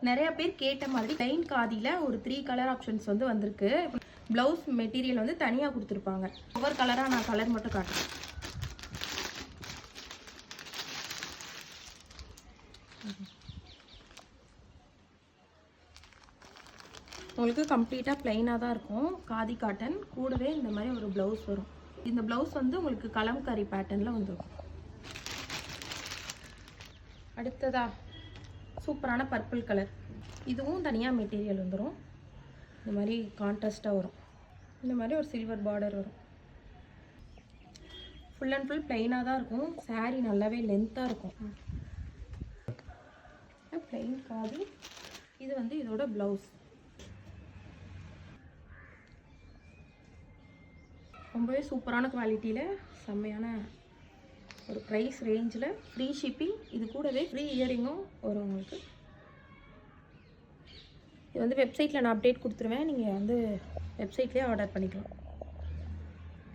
நிறைய பேர் கேட்ட மாதிரி பிளைன் காதியில் ஒரு 3 கலர் ஆப்ஷன்ஸ் வந்து வந்திருக்கு. ப்ளவுஸ் மெட்டீரியல் வந்து தனியாக கொடுத்துருப்பாங்க. ஒவ்வொரு கலராக நான் கலர் மட்டும் காட்டுறேன். உங்களுக்கு கம்ப்ளீட்டாக பிளைனாக தான் இருக்கும். காதி காட்டன் கூடவே இந்த மாதிரி ஒரு ப்ளவுஸ் வரும். இந்த ப்ளவுஸ் வந்து உங்களுக்கு கலம்காரி பேட்டர்னில் வந்துடும். அடுத்ததா சூப்பரான பர்பிள் கலர். இதுவும் தனியாக மெட்டீரியல் வந்துடும். இந்த மாதிரி கான்ட்ராஸ்ட்டாக வரும். இந்த மாதிரி ஒரு சில்வர் பார்டர் வரும். ஃபுல் அண்ட் ஃபுல் பிளைனாக தான் இருக்கும். சாரீ நல்லாவே லென்த்தாக இருக்கும். பிளைன் காதி. இது வந்து இதோட ப்ளவுஸ். ரொம்பவே சூப்பரான குவாலிட்டியில் செம்மையான ஒரு ப்ரைஸ் ரேஞ்சில் ஃப்ரீ ஷிப்பிங். இது கூடவே ஃப்ரீ இயரிங்கும் வரும் உங்களுக்கு. இது வந்து வெப்சைட்டில் நான் அப்டேட் கொடுத்துருவேன். நீங்கள் வந்து வெப்சைட்லேயே ஆர்டர் பண்ணிக்கலாம்.